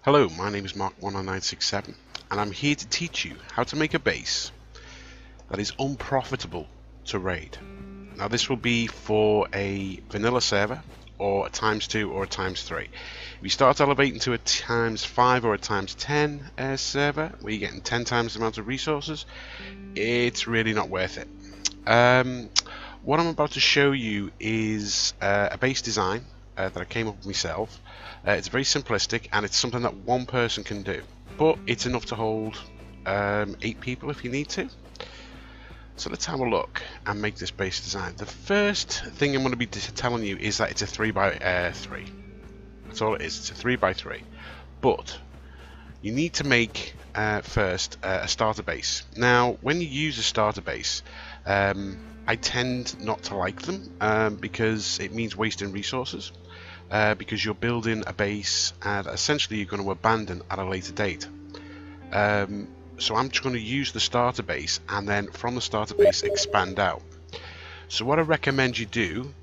Hello, my name is Mark10967 and I'm here to teach you how to make a base that is unprofitable to raid. Now this will be for a vanilla server or a ×2 or a ×3. If you start elevating to a ×5 or a ×10 server where you're getting 10 times the amount of resources, it's really not worth it. What I'm about to show you is a base design that I came up with myself. It's very simplistic and it's something that one person can do, but it's enough to hold 8 people if you need to. So let's have a look and make this base design. The first thing I'm going to be telling you is that it's a 3x3. That's all it is. It's a 3x3. But you need to make first a starter base. Now, when you use a starter base, I tend not to like them because it means wasting resources. Because you're building a base and essentially you're going to abandon at a later date. So I'm just going to use the starter base and then from the starter base expand out. So what I recommend you do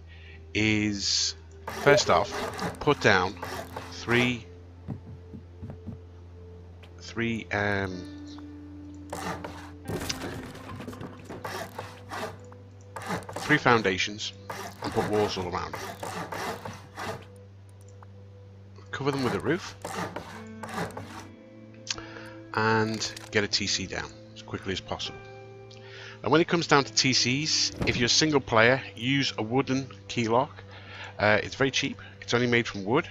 is first off put down three foundations and put walls all around them. Cover them with a roof and get a TC down as quickly as possible. And when it comes down to TCs, if you're a single player, use a wooden key lock. It's very cheap. It's only made from wood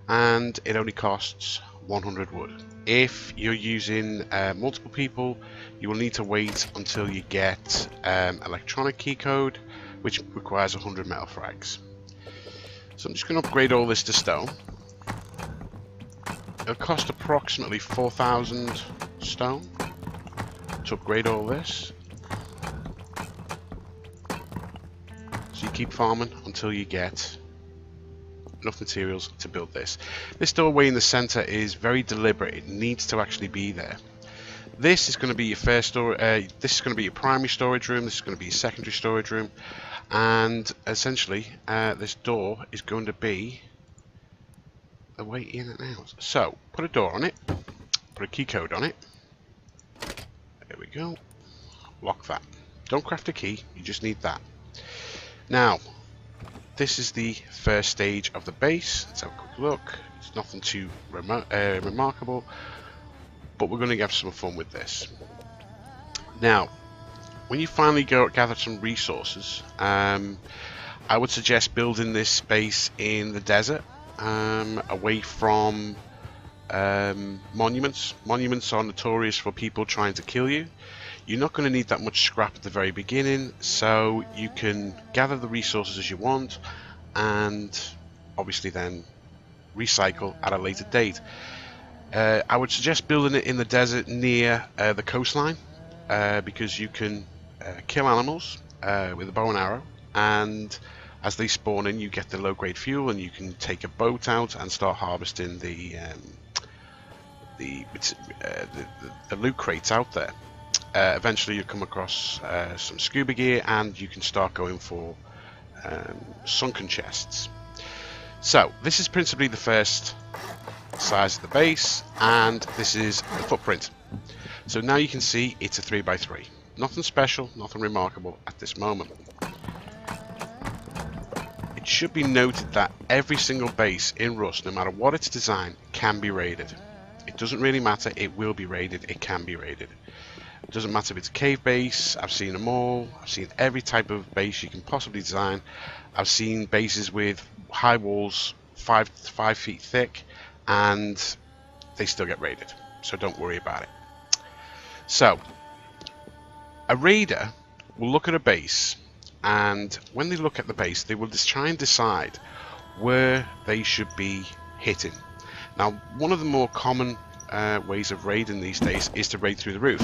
and it only costs 100 wood. If you're using multiple people, you will need to wait until you get electronic key code, which requires 100 metal frags. So I'm just going to upgrade all this to stone. It'll cost approximately 4,000 stone to upgrade all this. So you keep farming until you get enough materials to build this. This doorway in the center is very deliberate. It needs to actually be there. This is going to be your first storage. This is going to be your primary storage room. This is going to be your secondary storage room, and essentially this door is going to be the way in and out. So put a door on it, put a key code on it. There we go. Lock that. Don't craft a key, you just need that. Now this is the first stage of the base. Let's have a quick look. It's nothing too remarkable, but we're going to have some fun with this. Now when you finally gather some resources, I would suggest building this base in the desert, away from monuments. Monuments are notorious for people trying to kill you. You're not going to need that much scrap at the very beginning, so you can gather the resources as you want and obviously then recycle at a later date. I would suggest building it in the desert near the coastline, because you can kill animals with a bow and arrow, and as they spawn in you get the low-grade fuel and you can take a boat out and start harvesting the loot crates out there. Eventually you come across some scuba gear and you can start going for sunken chests. So this is principally the first size of the base, and this is the footprint. So now you can see it's a 3x3. Nothing special, nothing remarkable at this moment. It should be noted that every single base in Rust, no matter what its design, can be raided. It doesn't really matter, it will be raided, it can be raided. It doesn't matter if it's a cave base. I've seen them all. I've seen every type of base you can possibly design. I've seen bases with high walls, 5 feet thick, and they still get raided, so don't worry about it. So a raider will look at a base, and when they look at the base they will just try and decide where they should be hitting. Now one of the more common ways of raiding these days is to raid through the roof.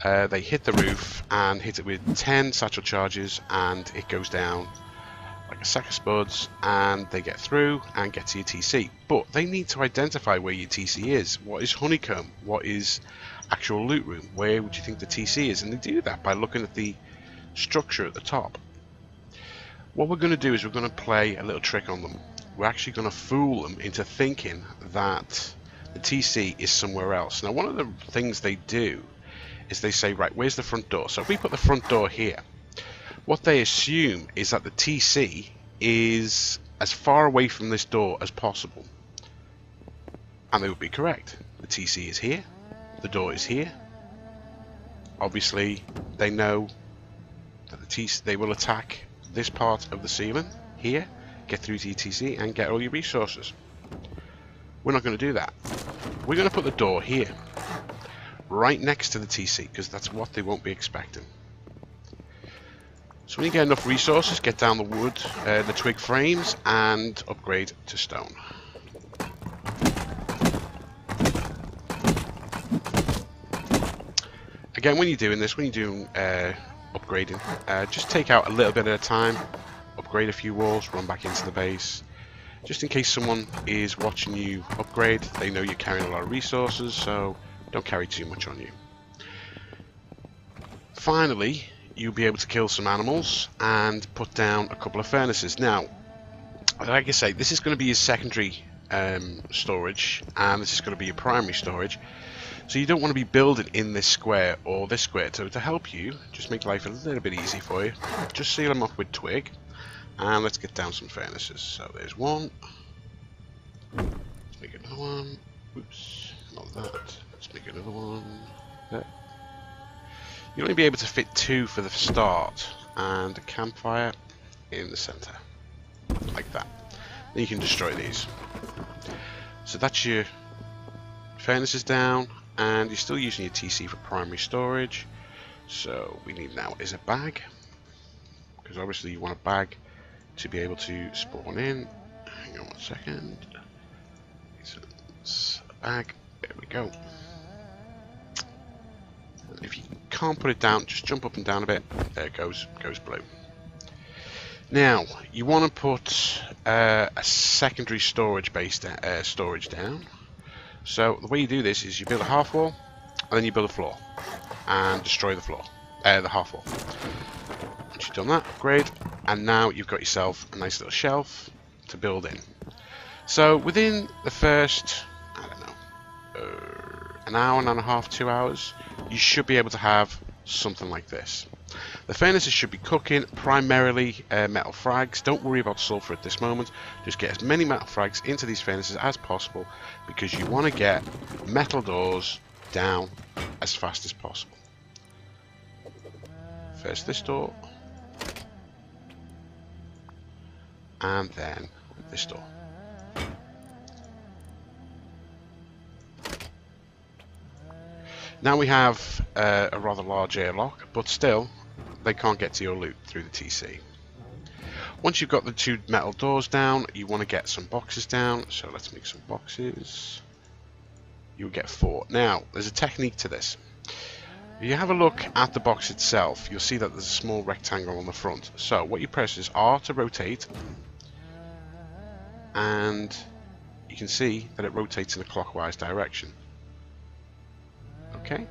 They hit the roof and hit it with 10 satchel charges and it goes down like a sack of spuds, and they get through and get to your TC. But they need to identify where your TC is. What is honeycomb? What is actual loot room? Where would you think the TC is? And they do that by looking at the structure at the top. What we're going to do is we're going to play a little trick on them. We're actually going to fool them into thinking that the TC is somewhere else. Now, one of the things they do is they say, right, where's the front door? So if we put the front door here, what they assume is that the TC is as far away from this door as possible. And they would be correct. The TC is here, the door is here. Obviously, they know that the TC, they will attack this part of the ceiling here, get through to your TC and get all your resources. We're not going to do that. We're going to put the door here, right next to the TC, because that's what they won't be expecting. So when you get enough resources, get down the wood, the twig frames, and upgrade to stone. Again, when you're doing this, when you're doing upgrading, just take out a little bit at a time, upgrade a few walls, run back into the base. Just in case someone is watching you upgrade, they know you're carrying a lot of resources, so don't carry too much on you. Finally, you'll be able to kill some animals and put down a couple of furnaces. Now, like I say, this is going to be your secondary storage, and this is going to be your primary storage. So you don't want to be building in this square or this square. So to help you, just make life a little bit easy for you, just seal them up with twig. And let's get down some furnaces. So there's one. Let's make another one. Oops, not that. Let's make another one. There. You'll only be able to fit 2 for the start, and a campfire in the center, like that. Then you can destroy these. So that's your furnaces down, and you're still using your TC for primary storage. So we need now is a bag, because obviously you want a bag to be able to spawn in. Hang on one second. It's a bag. There we go. If you can't put it down, just jump up and down a bit. There it goes blue. Now you want to put a secondary storage base storage down. So the way you do this is you build a half wall, and then you build a floor, and destroy the floor, the half wall. Once you've done that, upgrade, and now you've got yourself a nice little shelf to build in. So within the first, I don't know, an hour and a half, 2 hours, you should be able to have something like this. The furnaces should be cooking primarily metal frags. Don't worry about sulfur at this moment. Just get as many metal frags into these furnaces as possible, because you want to get metal doors down as fast as possible. First this door, and then this door. Now we have a rather large airlock, but still they can't get to your loot through the TC. Once you've got the 2 metal doors down, you want to get some boxes down. So let's make some boxes. You'll get 4. Now there's a technique to this. If you have a look at the box itself, you'll see that there's a small rectangle on the front. So what you press is R to rotate, and you can see that it rotates in a clockwise direction. Okay,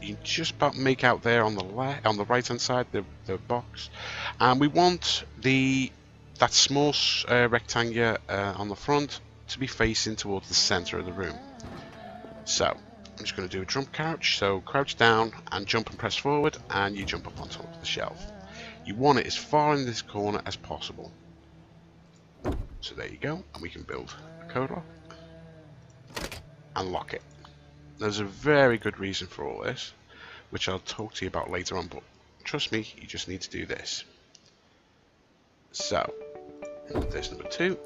you can just about make out there on the right hand side the box, and we want that small rectangle on the front to be facing towards the center of the room. So I'm just going to do a jump crouch. So crouch down and jump and press forward, and you jump up on top of the shelf. You want it as far in this corner as possible. So there you go, and we can build a code lock and lock it. There's a very good reason for all this, which I'll talk to you about later on, but trust me, you just need to do this. So there's number 2,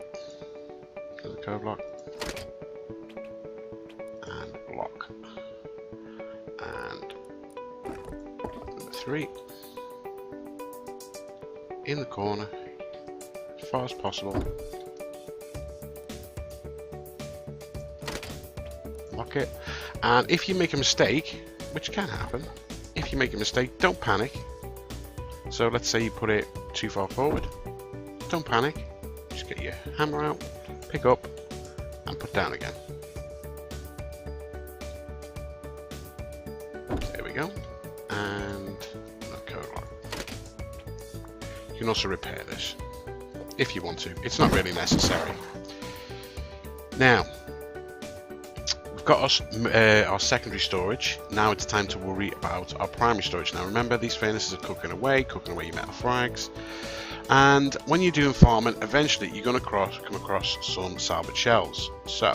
there's a code lock, and block, and number 3 in the corner as far as possible. Lock it, and if you make a mistake, which can happen, if you make a mistake, don't panic. So let's say you put it too far forward, don't panic, just get your hammer out, pick up and put down again. There we go, and the code lock. You can also repair this if you want to, it's not really necessary. Now got us our secondary storage. Now it's time to worry about our primary storage. Now remember, these furnaces are cooking away your metal frags. And when you're doing farming, eventually you're going to come across some salvage shells. So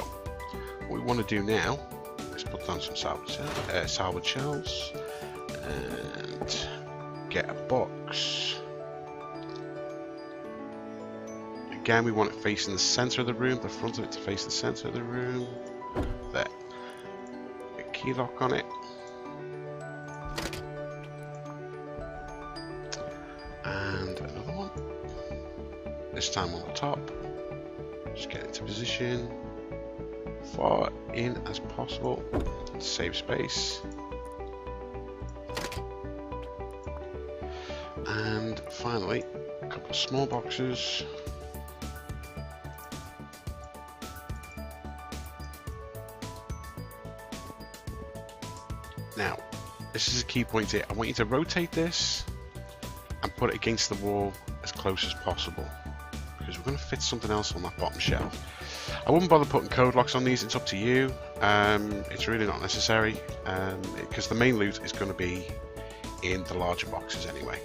what we want to do now is put down some salvage shells and get a box. Again, we want it facing the center of the room, the front of it to face the center of the room. There. A key lock on it. And another one. This time on the top. Just get into position. Far in as possible. Save space. And finally, a couple of small boxes. Now, this is a key point here. I want you to rotate this and put it against the wall as close as possible, because we're going to fit something else on that bottom shelf. I wouldn't bother putting code locks on these, it's up to you. It's really not necessary, because the main loot is going to be in the larger boxes anyway.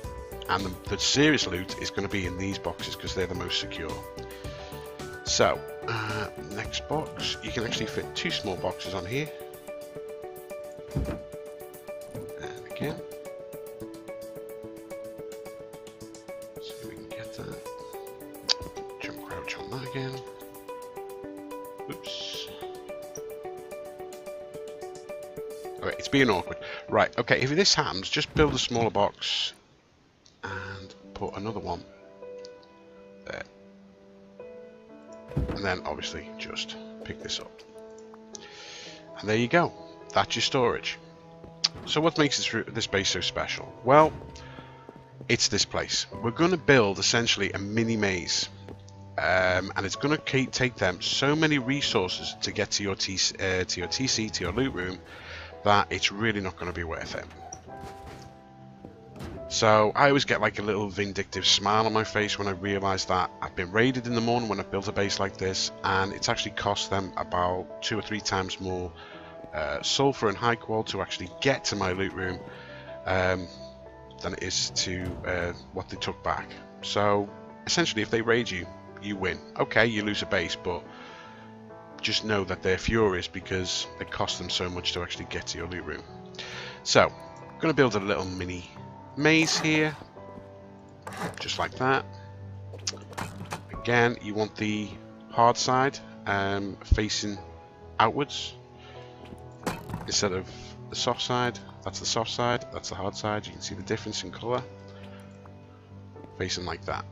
And the serious loot is going to be in these boxes because they're the most secure. So, next box, you can actually fit 2 small boxes on here. And again. So we can get that. Jump crouch on that again. Oops. Okay, it's being awkward. Right, okay, if this happens, just build a smaller box and put another one there. And then obviously just pick this up. And there you go. That's your storage. So what makes this base so special? Well, it's this place. We're going to build essentially a mini maze. And it's going to take them so many resources to get to your TC, to your loot room, that it's really not going to be worth it. So I always get like a little vindictive smile on my face when I realise that I've been raided in the morning when I've built a base like this, and it's actually cost them about 2 or 3 times more sulfur and high qual to actually get to my loot room than it is to what they took back. So essentially, if they raid you, you win. Okay, you lose a base, but just know that they're furious because it cost them so much to actually get to your loot room. So I'm going to build a little mini maze here, just like that. Again, you want the hard side facing outwards instead of the soft side. That's the soft side, that's the hard side. You can see the difference in colour, facing like that.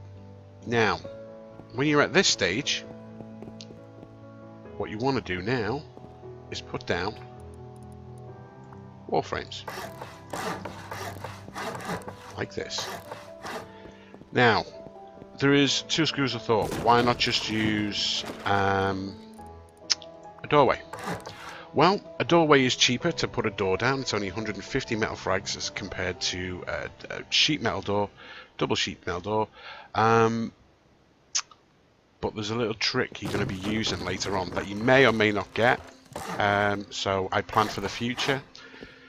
Now when you're at this stage, what you want to do now is put down wall frames like this. Now there is 2 schools of thought. Why not just use a doorway? Well, a doorway is cheaper to put a door down. It's only 150 metal frags as compared to a sheet metal door, double sheet metal door. But there's a little trick you're going to be using later on that you may or may not get. So I plan for the future.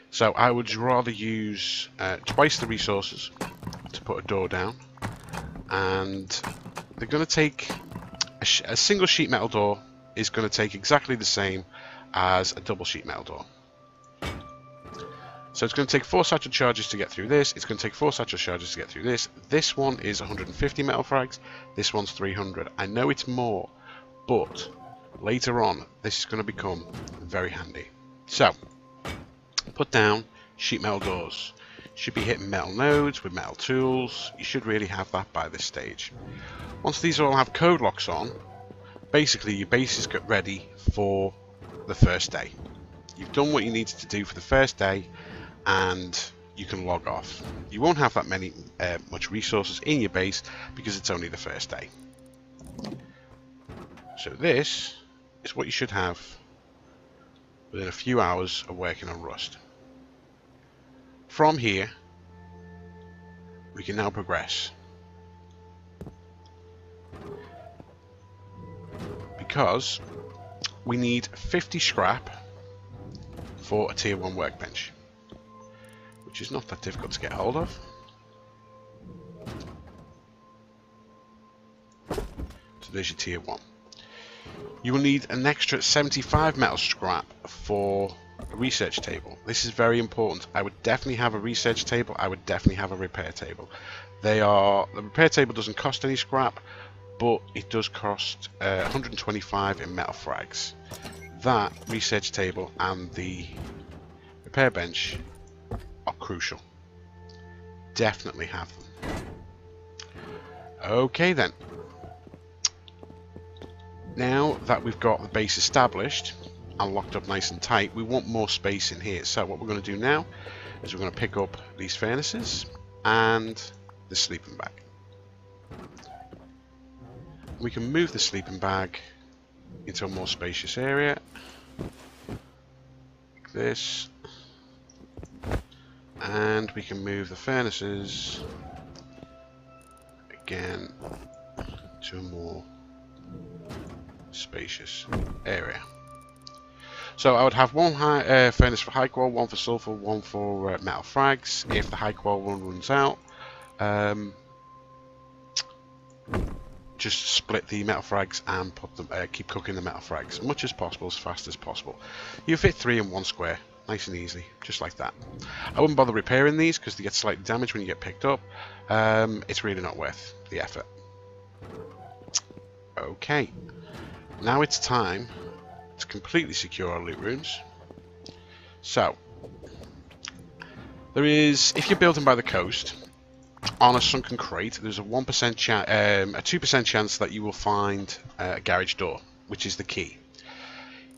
So I would rather use twice the resources to put a door down, and they're going to take a single sheet metal door is going to take exactly the same as a double sheet metal door. So it's going to take 4 satchel charges to get through this. It's going to take 4 satchel charges to get through this. This one is 150 metal frags. This one's 300. I know it's more, but later on this is going to become very handy. So put down sheet metal doors. Should be hitting metal nodes with metal tools. You should really have that by this stage. Once these all have code locks on, basically your base is get ready for the first day. You've done what you needed to do for the first day, and you can log off. You won't have that many much resources in your base because it's only the first day. So this is what you should have within a few hours of working on Rust. From here we can now progress, because we need 50 scrap for a tier 1 workbench, which is not that difficult to get hold of. So there's your tier 1. You will need an extra 75 metal scrap for a research table. This is very important. I would definitely have a research table. I would definitely have a repair table. The repair table doesn't cost any scrap, but it does cost 125 in metal frags. That research table and the repair bench are crucial. Definitely have them. Okay then. Now that we've got the base established and locked up nice and tight, we want more space in here. So what we're going to do now is we're going to pick up these furnaces and the sleeping bag. We can move the sleeping bag into a more spacious area, like this, and we can move the furnaces again to a more spacious area. So I would have one furnace for high qual, one for sulfur, one for metal frags. If the high qual one runs out, just split the metal frags and put them, keep cooking the metal frags as much as possible, as fast as possible. You fit 3 in one square, nice and easy, just like that. I wouldn't bother repairing these because they get slightly damaged when you get picked up. It's really not worth the effort. Okay, now it's time to completely secure our loot rooms. So there is, if you're building by the coast on a sunken crate, there's a 1% chance, a 2% chance that you will find a garage door, which is the key.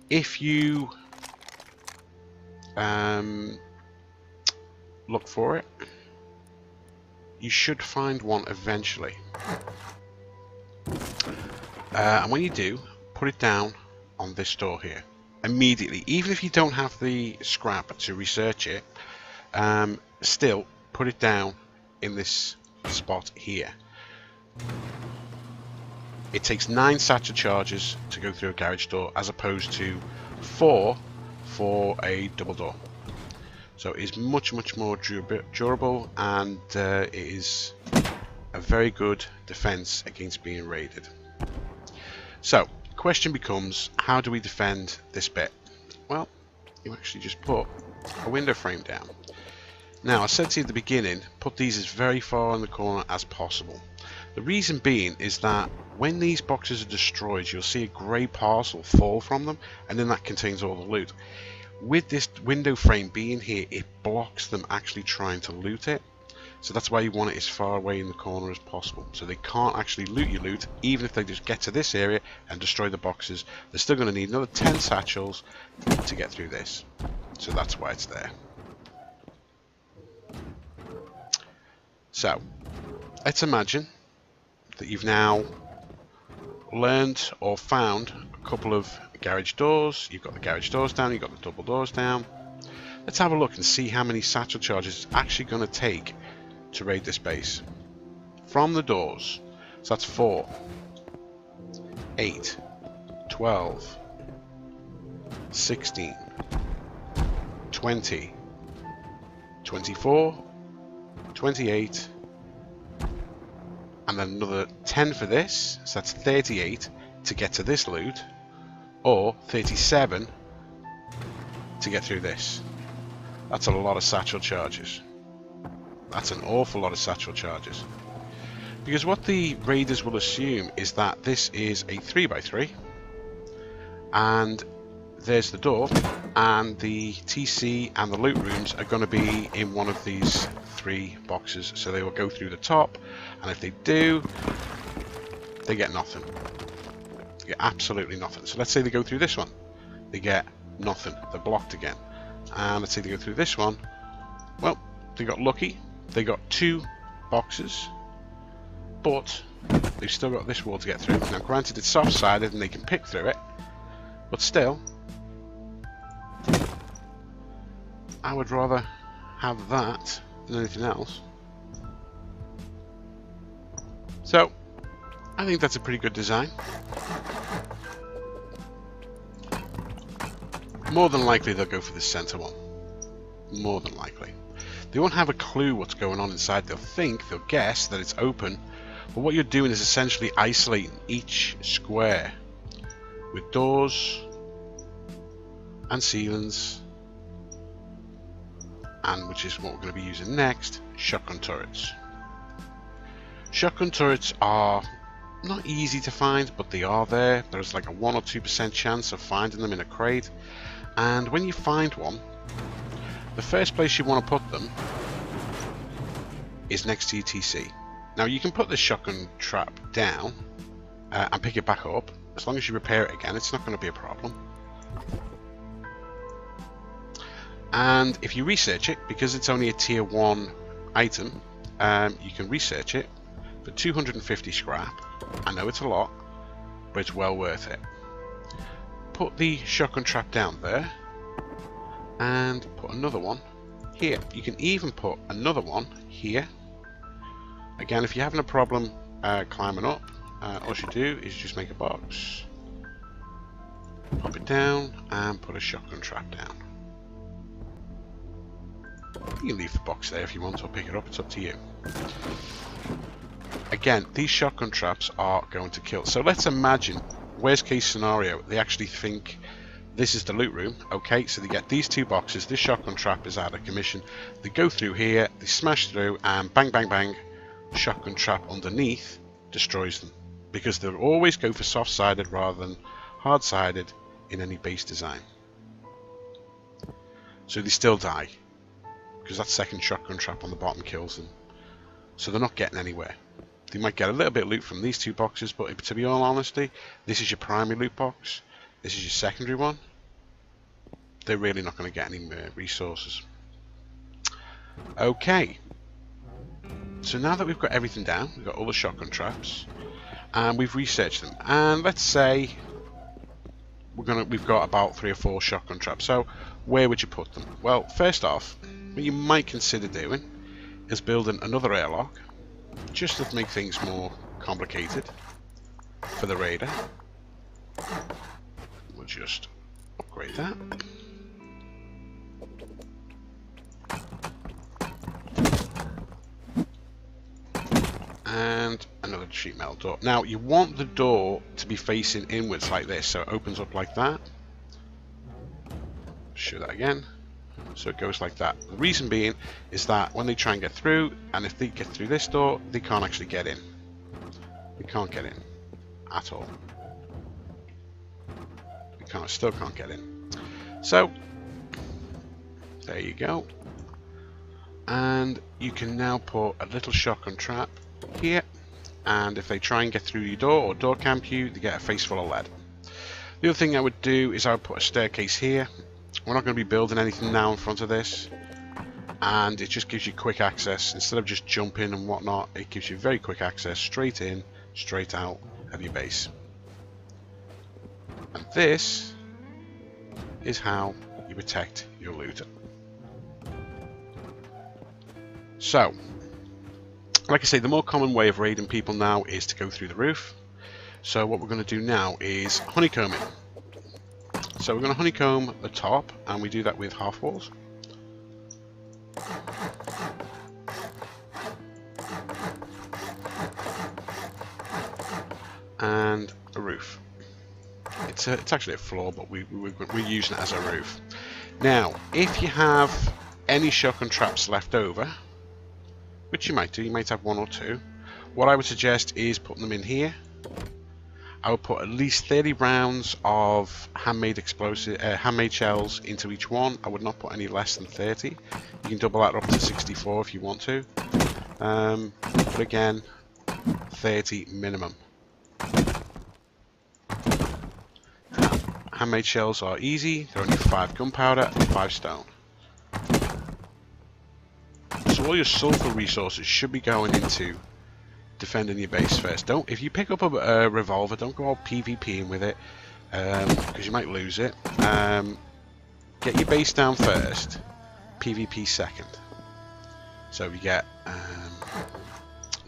If you look for it, you should find one eventually. And when you do, put it down on this door here immediately. Even if you don't have the scrap to research it, still put it down in this spot here. It takes 9 satchel charges to go through a garage door as opposed to 4 for a double door. So it is much more durable, and it is a very good defense against being raided. So question becomes, how do we defend this bit? Well, you actually just put a window frame down. Now, I said to you at the beginning, put these as very far in the corner as possible. The reason being is that when these boxes are destroyed, you'll see a grey parcel fall from them, and then that contains all the loot. With this window frame being here, it blocks them actually trying to loot it. So that's why you want it as far away in the corner as possible. So they can't actually loot your loot. Even if they just get to this area and destroy the boxes, they're still going to need another 10 satchels to get through this. So that's why it's there. So let's imagine that you've now learned or found a couple of garage doors. You've got the garage doors down, you've got the double doors down. Let's have a look and see how many satchel charges it's actually going to take to raid this base. From the doors, so that's 4, 8, 12, 16, 20, 24, 28, and then another 10 for this, so that's 38 to get to this loot, or 37 to get through this. That's a lot of satchel charges. That's an awful lot of satchel charges. Because what the raiders will assume is that this is a 3x3, and there's the door, and the TC and the loot rooms are going to be in one of these 3 boxes. So they will go through the top, and if they do, they get nothing. They get absolutely nothing. So let's say they go through this one, they get nothing. They're blocked again. And let's say they go through this one. Well, they got lucky. They got 2 boxes, but they've still got this wall to get through. Now, granted, it's soft-sided and they can pick through it, but still, I would rather have that than anything else. So, I think that's a pretty good design. More than likely they'll go for the center one. More than likely. They won't have a clue what's going on inside. They'll guess that it's open. But what you're doing is essentially isolating each square with doors and ceilings, and which is what we're going to be using next, shotgun turrets. Shotgun turrets are not easy to find, but they are there. There's like a 1 or 2% chance of finding them in a crate, and when you find one, the first place you want to put them is next to your TC. Now you can put this shotgun trap down and pick it back up. As long as you repair it again, it's not going to be a problem. And if you research it, because it's only a tier 1 item, you can research it for 250 scrap. I know it's a lot, but it's well worth it. Put the shotgun trap down there and put another one here. You can even put another one here. Again, if you're having a problem climbing up, all you do is just make a box, pop it down, and put a shotgun trap down. You can leave the box there if you want to, or pick it up, it's up to you. Again, these shotgun traps are going to kill. So let's imagine, worst case scenario, they actually think this is the loot room. Okay, so they get these 2 boxes, this shotgun trap is out of commission. They go through here, they smash through, and bang, bang, bang, shotgun trap underneath destroys them. Because they'll always go for soft-sided rather than hard-sided in any base design. So they still die, because that second shotgun trap on the bottom kills them. So they're not getting anywhere. They might get a little bit of loot from these 2 boxes, but to be all honesty, this is your primary loot box, this is your secondary one. They're really not going to get any resources. Okay. So now that we've got everything down, we've got all the shotgun traps, and we've researched them. And let's say we've got about 3 or 4 shotgun traps. So where would you put them? Well, first off, what you might consider doing is building another airlock, just to make things more complicated for the raider. We'll just upgrade that. And another sheet metal door. Now you want the door to be facing inwards like this, so it opens up like that. Show that again. So it goes like that. The reason being is that when they try and get through, and if they get through this door, they can't actually get in. They can't get in at all. They still can't get in. So there you go. And you can now put a little shotgun trap here, and if they try and get through your door or door camp you, they get a face full of lead. The other thing I would do is I would put a staircase here. We're not going to be building anything now in front of this, and it just gives you quick access. Instead of just jumping and whatnot, it gives you very quick access straight in, straight out of your base. And this is how you protect your loot. So, like I say, the more common way of raiding people now is to go through the roof. So what we're going to do now is honeycomb it. So we're going to honeycomb the top, and we do that with half walls. And a roof. It's actually a floor, but we're using it as a roof. Now, if you have any shotgun traps left over, which you might do, you might have 1 or 2, what I would suggest is putting them in here. I would put at least 30 rounds of handmade shells into each one. I would not put any less than 30. You can double that up to 64 if you want to. But again, 30 minimum. Handmade shells are easy. They're only 5 gunpowder and 5 stone. So all your sulfur resources should be going into defending your base first. If you pick up a revolver, don't go all PvPing with it, because you might lose it. Get your base down first, PvP second. So if you get a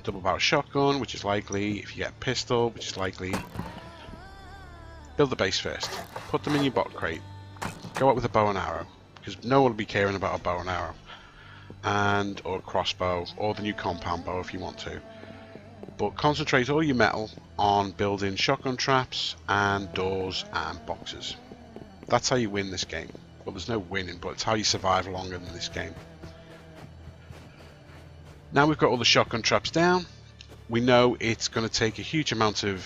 double barrel shotgun, which is likely, if you get a pistol, which is likely, build the base first. Put them in your bot crate, go out with a bow and arrow, because no one will be caring about a bow and arrow, or a crossbow, or the new compound bow if you want to. But concentrate all your metal on building shotgun traps and doors and boxes. That's how you win this game. Well, there's no winning, but it's how you survive longer than this game. Now we've got all the shotgun traps down. We know it's going to take a huge amount of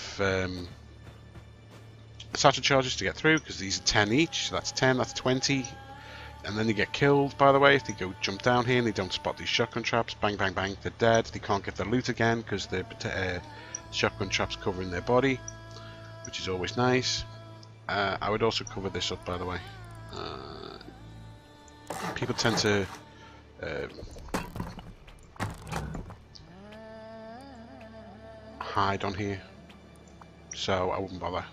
satchel charges to get through, because these are 10 each, so that's 10, that's 20. And then they get killed, by the way, if they go jump down here and they don't spot these shotgun traps. Bang, bang, bang, they're dead. They can't get their loot again because the shotgun traps covering their body, which is always nice. I would also cover this up, by the way. People tend to hide on here, so I wouldn't bother.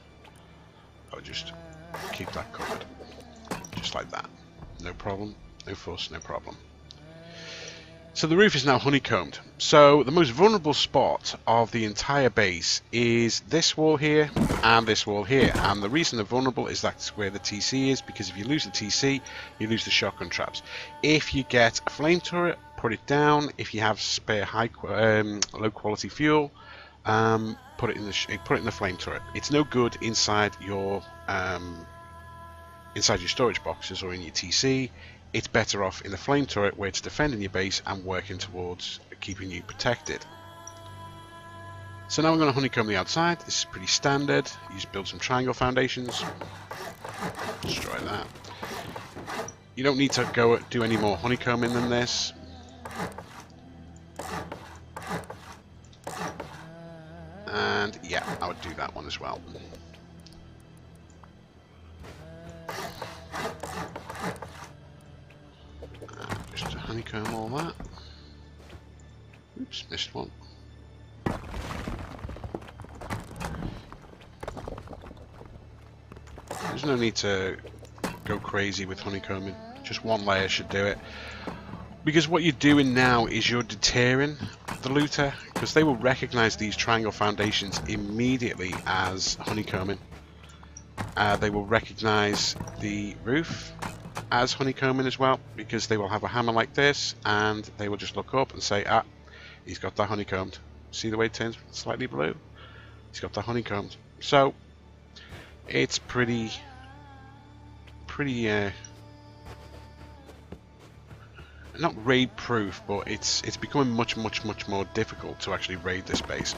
I would just keep that covered, just like that. No problem, no fuss, no problem. So the roof is now honeycombed. So the most vulnerable spot of the entire base is this wall here and this wall here. And the reason they're vulnerable is that's where the TC is, because if you lose the TC, you lose the shotgun traps. If you get a flame turret, put it down. If you have spare low quality fuel, put it in the flame turret. It's no good inside your storage boxes or in your TC. It's better off in the flame turret, where it's defending your base and working towards keeping you protected. So now we're going to honeycomb the outside. This is pretty standard. You just build some triangle foundations. Destroy that. You don't need to go do any more honeycombing than this. And yeah, I would do that one as well. Just to honeycomb all that. Oops, missed one. There's no need to go crazy with honeycombing. Just one layer should do it. Because what you're doing now is you're deterring the looter, because they will recognize these triangle foundations immediately as honeycombing. They will recognize the roof as honeycombing as well, because they will have a hammer like this and they will just look up and say, ah, he's got that honeycombed. See the way it turns slightly blue? He's got that honeycombed. So it's pretty not raid proof, but it's becoming much more difficult to actually raid this base.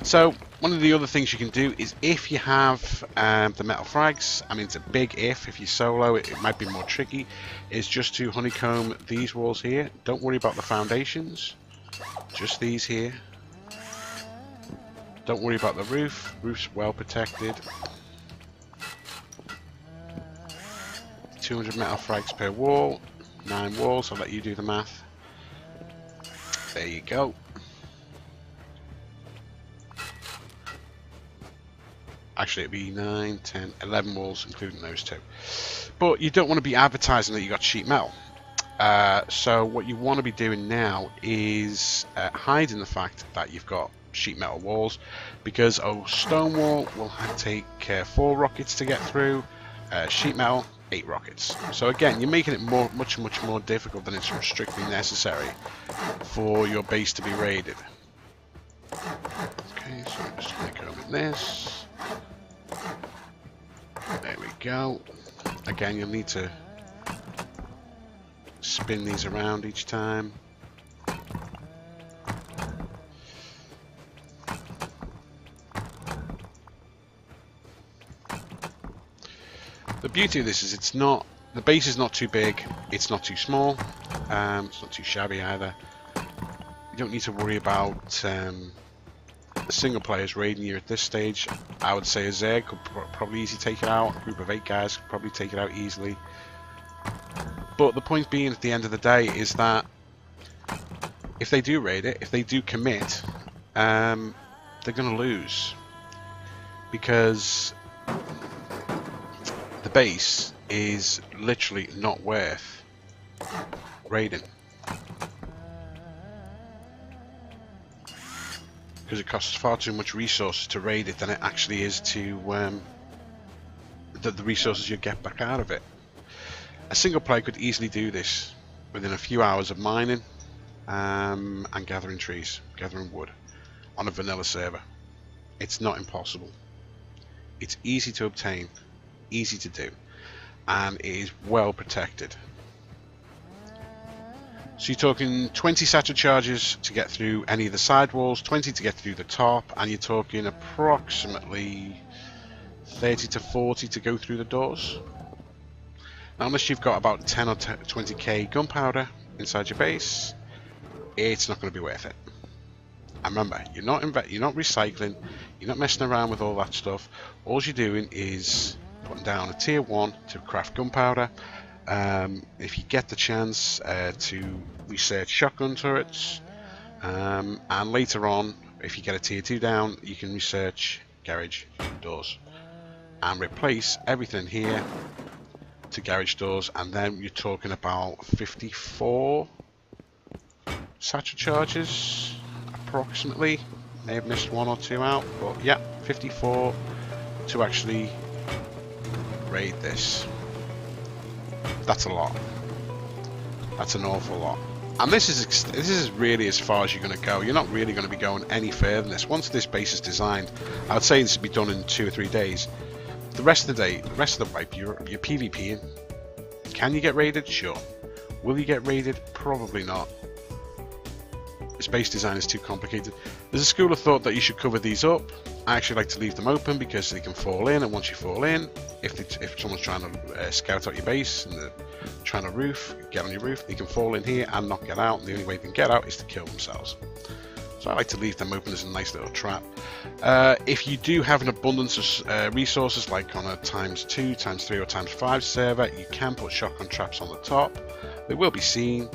So one of the other things you can do is, if you have the metal frags, I mean it's a big if you solo it might be more tricky, is just to honeycomb these walls here. Don't worry about the foundations, just these here. Don't worry about the roof. Roof's well protected. 200 metal frags per wall. 9 walls, I'll let you do the math. There you go. Actually, it'd be 9, 10, 11 walls, including those two. But you don't want to be advertising that you got sheet metal. So what you want to be doing now is hiding the fact that you've got sheet metal walls, because a stone wall will take 4 rockets to get through. Sheet metal, 8 rockets. So again, you're making it much more difficult than it's strictly necessary for your base to be raided. Okay, so I'm just going to go with this. There we go. Again, you'll need to spin these around each time. The beauty of this is the base is not too big, it's not too small, it's not too shabby either. You don't need to worry about single players raiding you at this stage. I would say a Zerg could probably easily take it out. A group of 8 guys could probably take it out easily. But the point being, at the end of the day, is that if they do raid it, if they do commit, they're going to lose, because the base is literally not worth raiding, because it costs far too much resources to raid it than it actually is to the resources you get back out of it. A single player could easily do this within a few hours of mining and gathering trees, gathering wood on a vanilla server. It's not impossible. It's easy to obtain, easy to do, and it is well protected. So you're talking 20 satchel charges to get through any of the side walls, 20 to get through the top, and you're talking approximately 30 to 40 to go through the doors. Now, unless you've got about 10 or 20k gunpowder inside your base, it's not going to be worth it. And remember, you're not recycling, you're not messing around with all that stuff. All you're doing is putting down a tier 1 to craft gunpowder. If you get the chance to research shotgun turrets, and later on, if you get a tier 2 down, you can research garage doors and replace everything here to garage doors, and then you're talking about 54 satchel charges approximately. May have missed 1 or 2 out, but yeah, 54 to actually raid this. That's a lot. That's an awful lot. And this is really as far as you're going to go. You're not really going to be going any further than this. Once this base is designed, I would say this would be done in 2 or 3 days. The rest of the day, the rest of the wipe, you're PvPing. Can you get raided? Sure. Will you get raided? Probably not. This base design is too complicated. There's a school of thought that you should cover these up. I actually like to leave them open because they can fall in, and once you fall in, if someone's trying to scout out your base and they're trying to get on your roof, they can fall in here and not get out, and the only way they can get out is to kill themselves. So I like to leave them open as a nice little trap. If you do have an abundance of resources, like on a ×2, ×3 or ×5 server, you can put shotgun traps on the top. They will be seen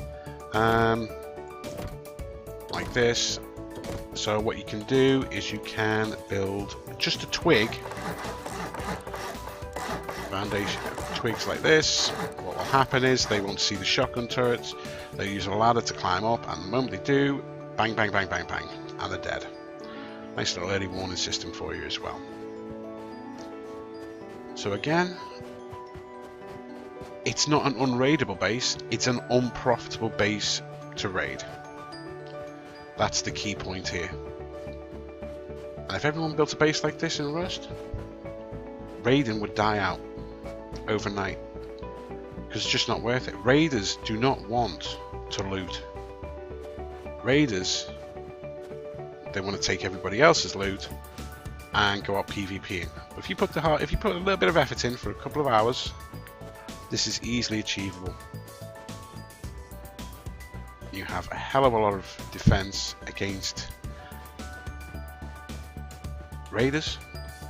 like this. So what you can do is you can build just a twig, foundation twigs like this. What will happen is they won't see the shotgun turrets. They use a ladder to climb up, and the moment they do, bang, bang, bang, bang, bang, and they're dead. Nice little early warning system for you as well. So again, it's not an unraidable base, it's an unprofitable base to raid. That's the key point here. And if everyone built a base like this in Rust, raiding would die out overnight, because it's just not worth it. Raiders do not want to loot. Raiders, they want to take everybody else's loot and go out PvPing. But if you put a little bit of effort in for a couple of hours, this is easily achievable. You have a hell of a lot of defense against raiders,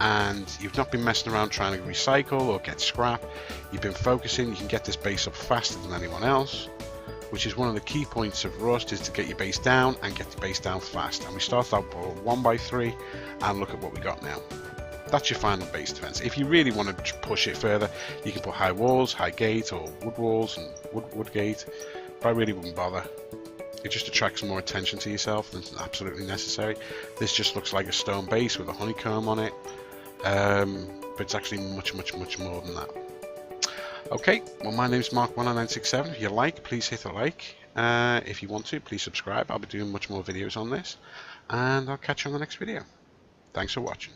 and you've not been messing around trying to recycle or get scrap. You've been focusing. You can get this base up faster than anyone else, which is one of the key points of Rust, is to get your base down and get the base down fast. And we started out with 1x3, and look at what we got now. That's your final base defense. If you really want to push it further, you can put high walls, high gate, or wood walls and wood gate, but I really wouldn't bother. It just attracts more attention to yourself than absolutely necessary. This just looks like a stone base with a honeycomb on it, but it's actually much more than that. Okay, well, my name's Mark19967. If you like, please hit a like. If you want to, please subscribe. I'll be doing much more videos on this, and I'll catch you on the next video. Thanks for watching.